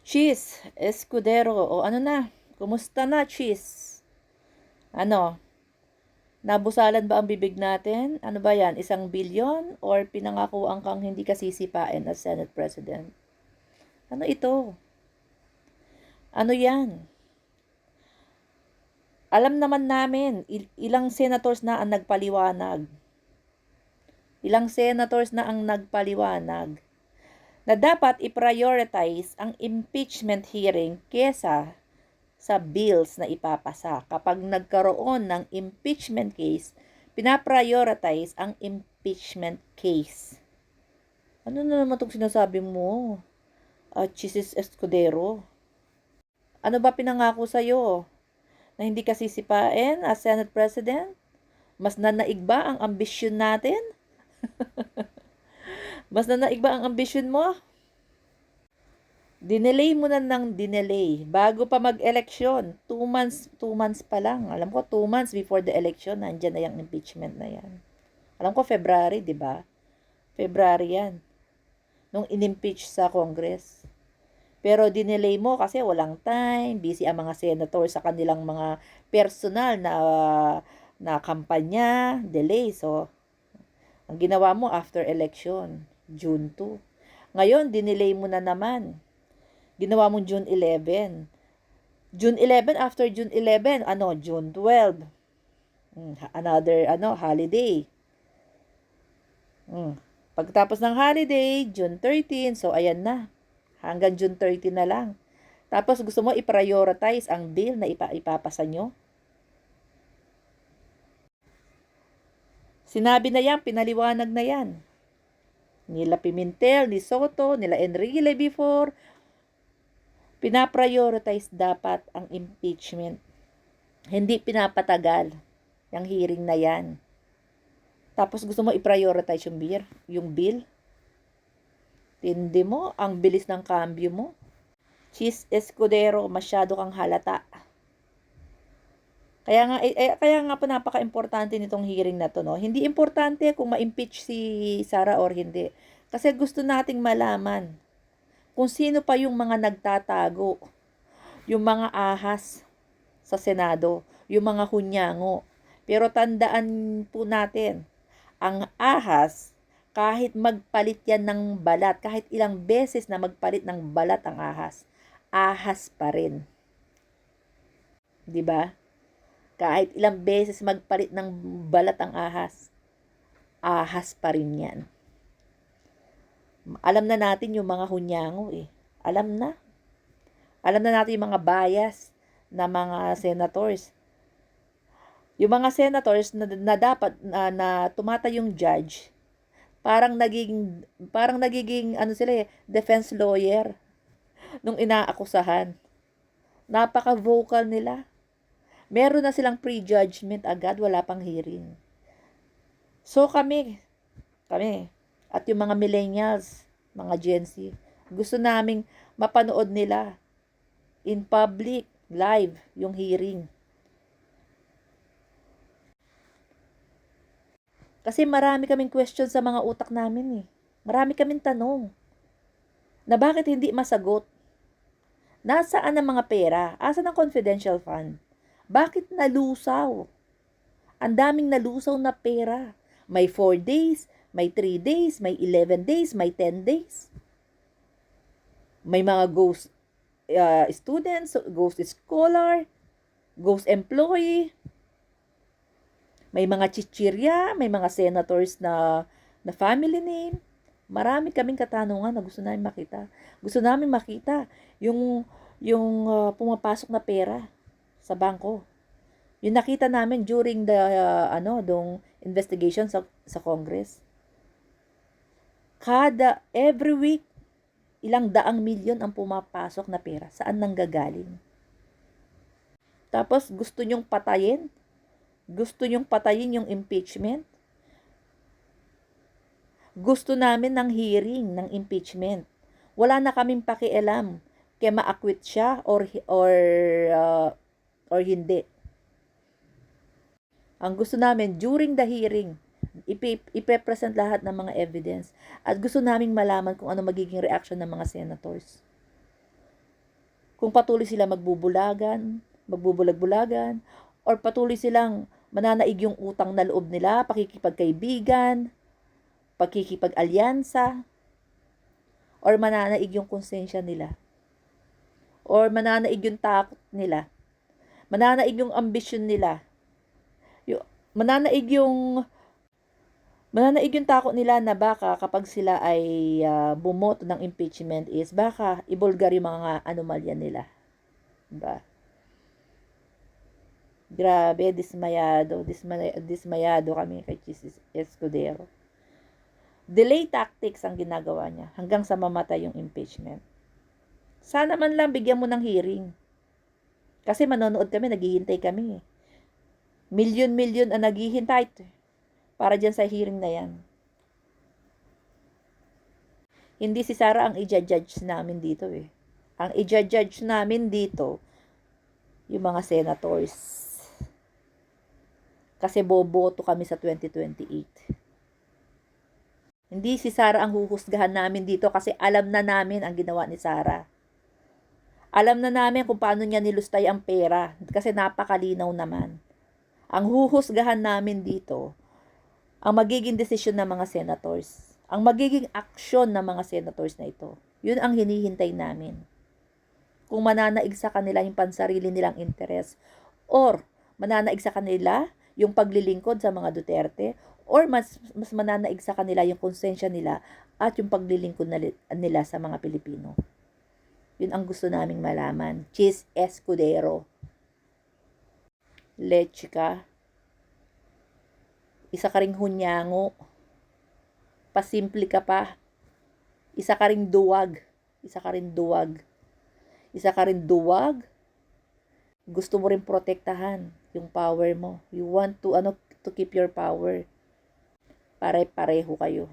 Cheese Escudero, o ano na? Kumusta na, Cheese? Ano? Nabusalan ba ang bibig natin? Ano ba yan? 1 bilyon? Or pinangakuan kang hindi ka sisipain as Senate President? Ano ito? Ano yan? Alam naman namin, ilang senators na ang nagpaliwanag. Ilang senators na ang nagpaliwanag na dapat i-prioritize ang impeachment hearing kesa sa bills na ipapasa. Kapag nagkaroon ng impeachment case, pinaprioritize ang impeachment case. Ano na naman itong sinasabi mo? Chisis Escudero. Ano ba pinangako sa'yo? Na hindi ka sisipain as Senate President? Mas nanaig ba ang ambisyon natin? Mas nanaig ba ang ambisyon mo? Dinelay mo na ng dinelay. Bago pa mag-eleksyon, 2 months pa lang. Alam ko, 2 months before the election, nandyan na yung impeachment na yan. Alam ko, February, di ba? February yan. Nung inimpeach sa Congress. Pero dinelay mo kasi walang time, busy ang mga senator sa kanilang mga personal na kampanya, delay. So, ang ginawa mo after election, June 2. Ngayon, dinelay mo na naman. Ginawa mo June 11. June 11, after June 11, June 12. Another, holiday. Pagtapos ng holiday, June 13. So, ayan na. Hanggang June 30 na lang. Tapos, gusto mo i-prioritize ang bill na ipapasa nyo? Sinabi na yan, pinaliwanag na yan. Nila Pimentel, ni Soto, nila Enrile before, pinaprioritize dapat ang impeachment. Hindi pinapatagal yung hearing na yan. Tapos gusto mo i-prioritize yung bill? Tindi mo, ang bilis ng cambio mo. Cheese Escudero, masyado kang halata. Kaya nga po napaka-importante nitong hearing na to, no? Hindi importante kung ma-impeach si Sara or hindi. Kasi gusto nating malaman kung sino pa yung mga nagtatago, yung mga ahas sa Senado, yung mga hunyango. Pero tandaan po natin, ang ahas, kahit magpalit yan ng balat, kahit ilang beses na magpalit ng balat ang ahas, ahas pa rin. 'Di ba? Kahit ilang beses magpalit ng balat ang ahas, ahas pa rin yan. Alam na natin yung mga hunyango eh. Alam na. Alam na natin yung mga bias na mga senators. Yung mga senators na dapat na tumatayong judge, parang nagiging sila defense lawyer nung inaakusahan. Napaka-vocal nila. Meron na silang prejudgment agad, wala pang hearing. So kami, at yung mga millennials, mga Gen Z, gusto naming mapanood nila in public, live, yung hearing. Kasi marami kaming question sa mga utak namin eh. Marami kaming tanong na bakit hindi masagot. Nasaan ang mga pera? Asan ang confidential fund? Bakit nalusaw? Ang daming nalusaw na pera. May 4 days, may 3 days, may 11 days, may 10 days. May mga ghost students, ghost scholar, ghost employee. May mga chichirya, may mga senators na family name. Marami kaming katanungan na gusto namin makita. Gusto namin makita yung pumapasok na pera sa bangko. Yung nakita namin during the dong investigation sa Congress. Every week, ilang daang milyon ang pumapasok na pera. Saan nanggagaling? Tapos gusto nyong patayin? Gusto nyong patayin yung impeachment? Gusto namin ng hearing ng impeachment. Wala na kaming pakialam kaya ma-acquit siya or hindi. Ang gusto namin, during the hearing, ipe-present lahat ng mga evidence. At gusto naming malaman kung ano magiging reaction ng mga senators. Kung patuloy sila magbubulag-bulagan, or patuloy silang mananaig yung utang na loob nila, pakikipagkaibigan, pakikipag-alyansa, or mananaig yung konsensya nila, or mananaig yung takot nila, mananaig yung ambisyon nila, mananaig yung takot nila na baka kapag sila ay bumoto ng impeachment is baka ibulgar yung mga anomalya nila. Diba? Grabe, dismayado kami kay Chis Escudero. Delay tactics ang ginagawa niya hanggang sa mamatay yung impeachment. Sana man lang bigyan mo ng hearing. Kasi manonood kami, naghihintay kami. Milyon-milyon ang naghihintay para dyan sa hearing na yan. Hindi si Sara ang i-judge namin dito eh. Ang i-judge namin dito, yung mga senators. Kasi boboto kami sa 2028. Hindi si Sara ang huhusgahan namin dito kasi alam na namin ang ginawa ni Sara. Alam na namin kung paano niya nilustay ang pera kasi napakalinaw naman. Ang huhusgahan namin dito, ang magiging desisyon ng mga senators, ang magiging aksyon ng mga senators na ito. Yun ang hinihintay namin. Kung mananaig sa kanila yung pansarili nilang interes, or mananaig sa kanila yung paglilingkod sa mga Duterte, or mas mananaig sa kanila yung konsensya nila at yung paglilingkod nila sa mga Pilipino. Yun ang gusto naming malaman. Chis Escudero. Leche ka. Isa ka ring hunyango. Pasimple ka pa. Isa ka ring duwag. Isa ka ring duwag. Gusto mo rin protektahan yung power mo. You want to keep your power. Pare-pareho kayo.